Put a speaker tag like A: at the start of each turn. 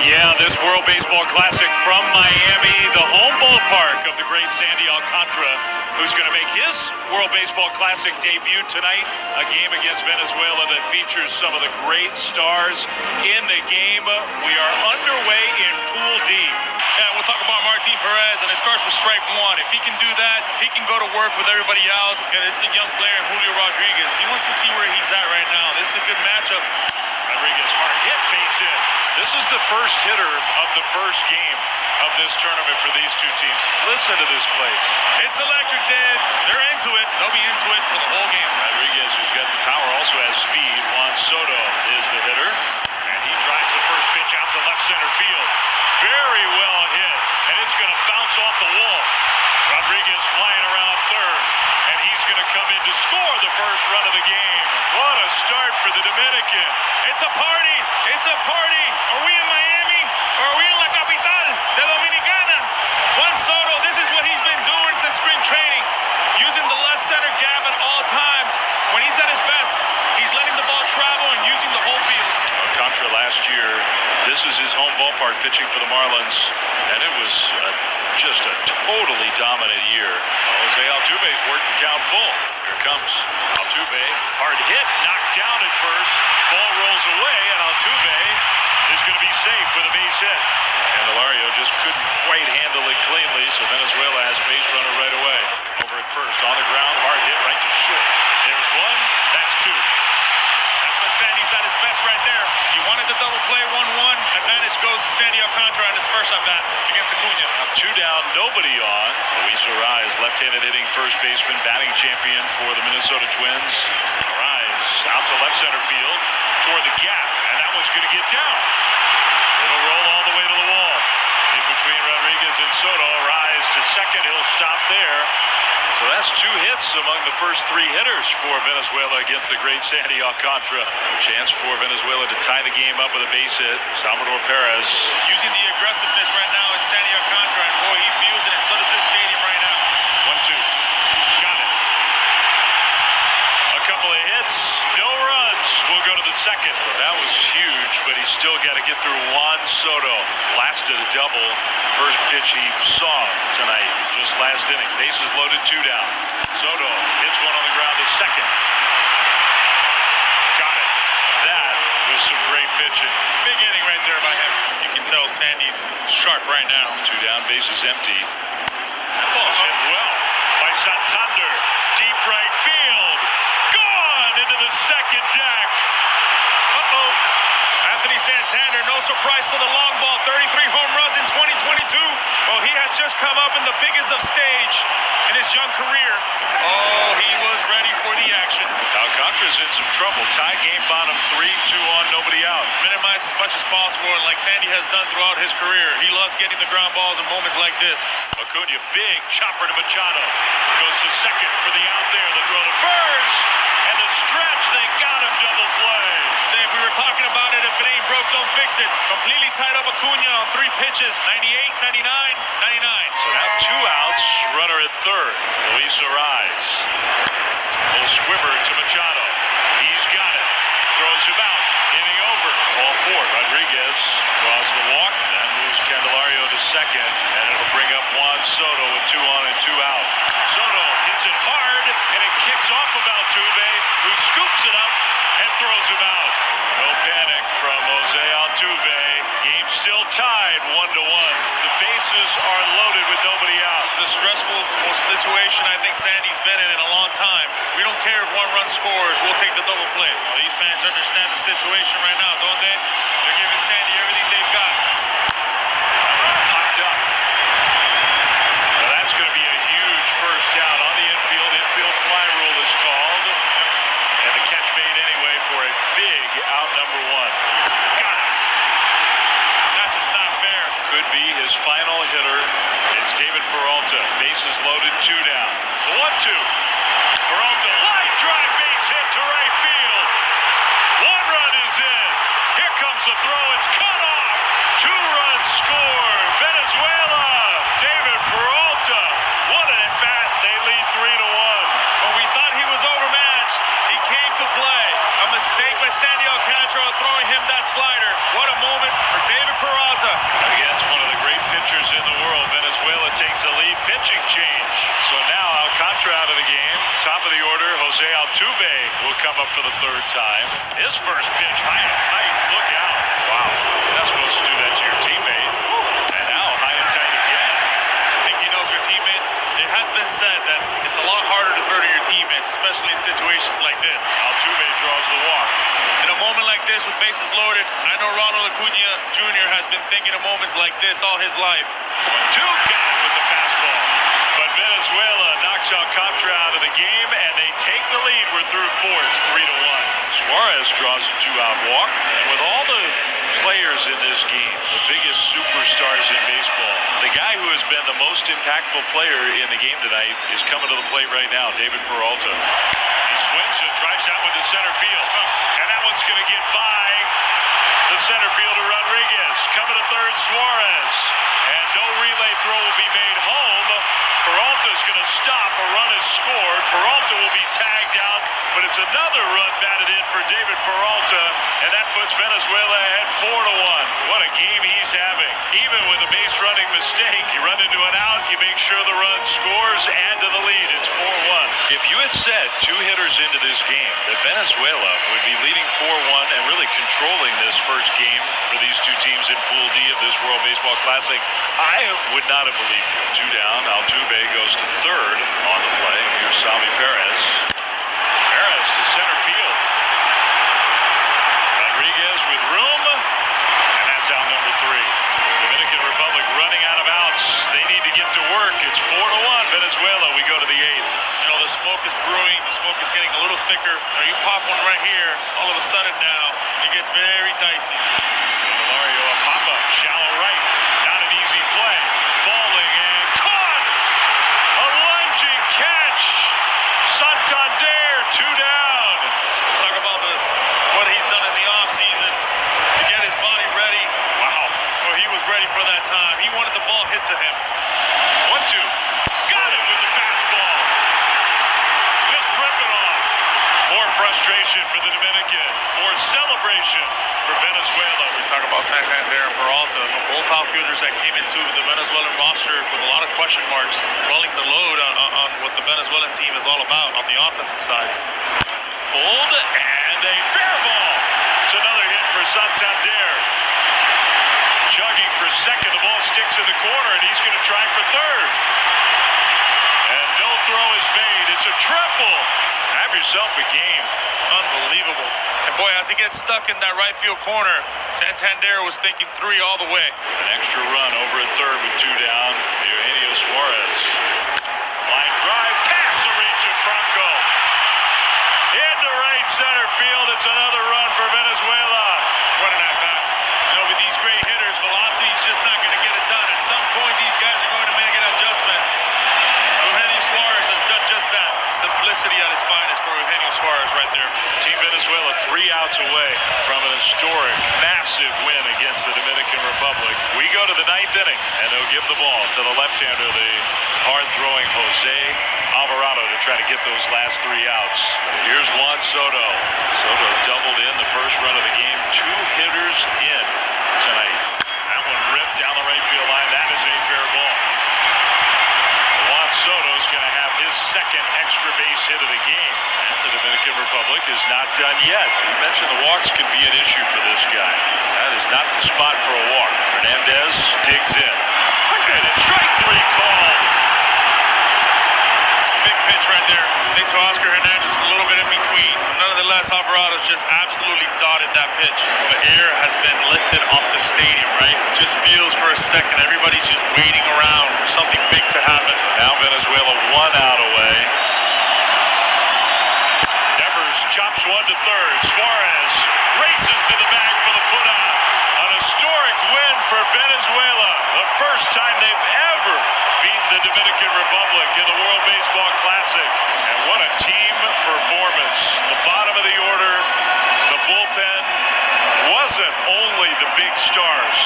A: Yeah, this World Baseball Classic from Miami, the home ballpark of the great Sandy Alcantara, who's going to make his World Baseball Classic debut tonight. A game against Venezuela that features some of the great stars in the game. We are underway in Pool D.
B: Yeah, we'll talk about Martin Perez, and it starts with strike one. If he can do that, he can go to work with everybody else. And this is a young player, Julio Rodriguez. He wants to see where he's at right now. This is a good matchup.
A: Rodriguez, hard hit, base hit. This is the first hitter of the first game of this tournament for these two teams. Listen to this place.
B: It's electric, Dave. They're into it. They'll be into it for the whole game.
A: Rodriguez, who's got the power, also has speed. Juan Soto is the hitter. And he drives the first pitch out to left center field. Very well hit. And it's going to bounce off the wall. Rodriguez flying around third. And he's going to come in to score the first run of the game. What a start for the Dominican.
B: It's a party. It's a party. Are we in Miami? Or are we in La Capital de Dominicana? Juan Soto, this is what he's been doing since spring training. Using the left center gap at all times. When he's at his best, he's letting the ball travel and using the whole field.
A: Alcantara last year, this is his home ballpark pitching for the Marlins. And it was just a totally dominant year. Jose Altuve's worked the count full. Here comes Altuve. Hard hit, knocked down at first. Ball rolls away, and Altuve is going to be safe with a base hit. Candelario just couldn't quite handle it cleanly, so Venezuela has a base runner right away. Over at first, on the ground, hard hit right to short. There's one, that's two.
B: That's when Sandy's at his best right there. He wanted the double play, 1-1. Advantage goes to Sandy Alcantara in his first at-bat against Acuna.
A: Two down, nobody on. Luis Arraez, left-handed hitting first baseman, batting champion for the Minnesota Twins. Arraez out to left center field toward the gap, and that one's going to get down. It'll roll all the way to the wall. In between Rodriguez and Soto, Arraez to second. He'll stop there. So that's two hits among the first three hitters for Venezuela against the great Sandy Alcantara. A chance for Venezuela to tie the game up with a base hit. Salvador Perez.
B: Using the aggressiveness right now in Sandy Alcantara, and boy, he feels it, and so does this stadium right now.
A: 1-2. Got it. A couple of hits, no runs. We'll go to the second. That was huge, but he's still got to get through Juan Soto. Blasted a double. First pitch he saw tonight, just last inning. Bases loaded, two down. Soto hits one on the ground to second. Got it. That was some great pitching.
B: Big inning right there by him. You can tell Sandy's sharp right now.
A: Two down, bases empty. That ball's hit well by Santander. Deep right field. Gone into the second deck.
B: Uh-oh. Anthony Santander, no surprise to the long ball. 33 home runs in 2022. Well, he has just come up in the biggest of stage in his young career. Oh, he was ready for the action.
A: Alcantara's in some trouble. Tie game, bottom 3, 2 on, nobody out.
B: Minimize as much as possible, and like Sandy has done throughout his career, he loves getting the ground balls in moments like this.
A: Acuna, big chopper to Machado. Goes to second for the out there. The throw to first. And the stretch, they got him, double play.
B: Dave, we were talking about it. If it ain't broke, don't fix it. Completely tied up Acuna on 3 pitches. 98, 99, 99.
A: So now 2 outs. Runner at third. Luis Arraez. Little squibber to Machado. He's got it. Throws him out. Inning over. Ball 4. Rodriguez draws the walk. That moves Candelario to second. And it'll bring up Juan Soto with 2 on and 2 out. Soto hits it hard. And it kicks off of Altuve, who scoops it up and throws him out. No panic from Jose Altuve. Game still tied 1-1. The bases are loaded with nobody out.
B: The stressful situation I think Sandy's been in a long time. We don't care if 1 run scores. We'll take the double play. Well, these fans understand the situation right now, don't they? They're giving Sandy everything they've got.
A: Popped up. Now that's going to be a huge first down on the infield. Infield fly rule is called. And the catch made anyway for a big out number 1. Got it.
B: That's just not fair.
A: Could be his final hitter. It's David Peralta. Bases loaded, 2 down. The 1-2. Peralta, line drive, base hit to right field. 1 run is in. Here comes the throw. It's cut off. 2 runs scored. Venezuela. David Peralta. What an at-bat. They lead 3-1.
B: When we thought he was overmatched, he came to play. A mistake by Sandy Alcantara throwing him that slider. What a moment for David Peralta.
A: Jose Altuve will come up for the third time. His first pitch, high and tight. Look out. Wow. You're not supposed to do that to your teammate. And now high and tight again.
B: I think he knows your teammates. It has been said that it's a lot harder to throw to your teammates, especially in situations like this.
A: Altuve draws the walk.
B: In a moment like this with bases loaded, I know Ronald Acuna Jr. has been thinking of moments like this all his life.
A: 2 got it with the fastball. But Venezuela knocks out Contra out of the game, and they take the lead. We're through 4. It's 3-1. Suarez draws a 2-out walk. And with all the players in this game, the biggest superstars in baseball, the guy who has been the most impactful player in the game tonight is coming to the plate right now, David Peralta. He swings and drives out into center field. And that one's going to get by the center fielder Rodriguez. Coming to third, Suarez. And no relay throw will be made home. Peralta's going to stop. A run is scored. Peralta will be tagged out, but it's another run batted in for David Peralta, and that puts Venezuela ahead 4-1. What a game he's having. Even with a base running mistake, you run into an out, you make sure the run scores, and to the lead. It's 4-1. If you had said 2 hitters into this game that Venezuela would be leading 4-1 and really controlling this first game for these 2 teams in Pool D of this World Baseball Classic, I would not have believed you. 2 down. Altuve goes to third on the play. Here's Salvi Perez. Perez to center field. Rodriguez with room, and that's out number 3. Dominican Republic running out of outs. They need to get to work. It's 4-1 Venezuela. We go to the 8th.
B: You know, the smoke is brewing. The smoke is getting a little thicker. Now, you pop one right here, all of a sudden now, it gets very dicey.
A: Mario, a pop-up, shallow right. Not an easy play. Falling and caught! A lunging catch! Santander, 2 down.
B: Talk about what he's done in the offseason to get his body ready.
A: Wow.
B: Well, he was ready for that time. He wanted the ball hit to him.
A: 1-2. Got it with the fastball. Just rip it off. More frustration for the Dominican. More celebration for Venezuela.
B: We talk about Santander and Peralta, both outfielders that came into the Venezuelan roster with a lot of question marks, rolling the load on what the Venezuelan team is all about on the offensive side.
A: Pulled and a fair ball. It's another hit for Santander. Chugging for second. The ball sticks in the corner, and he's going to try for third. And no throw is made. It's a triple. Have yourself a game.
B: Unbelievable. And boy, as he gets stuck in that right field corner, Santander was thinking 3 all the way.
A: An extra run over at third with 2 down. Eugenio Suarez. Line drive, past the reach of Franco. Into right center field. It's another run for Venezuela.
B: Running that back. You know, with these great hitters, velocity is just not going to get it done. At some point, these guys are going to make an adjustment. Eugenio Suarez has done just that. Simplicity at its finest for Eugenio Suarez right there.
A: Team Venezuela 3 outs away from an historic, massive win against the Dominican Republic. We go to the 9th inning, and they'll give the ball to the left-hander, the hard-throwing Jose Alvarado, to try to get those last 3 outs. Here's Juan Soto. Soto doubled in the first run of the game. 2 hitters in tonight. That one ripped down the right field line. That is a fair ball. Juan Soto's going to have his second extra base hit of the game. And the Dominican Republic is not done yet. You mentioned the walks can be an issue for this guy. That is not the spot for a walk. Hernandez digs in. And it's strike 3 called.
B: Big pitch right there. I think to Oscar Hernandez a little bit in between. Nonetheless, Alvarado just absolutely dotted that pitch. The air has been lifted off the stadium, right? Just feels for a second. Everybody's just waiting around for something big to happen.
A: Now Venezuela 1 out away. Devers chops one to third. Suarez races to the bag for the put-out. An historic win for Venezuela. The first time they've ever beaten the Dominican Republic in the World Baseball Classic. And what a team performance. The bottom of the order, the bullpen wasn't only the big stars.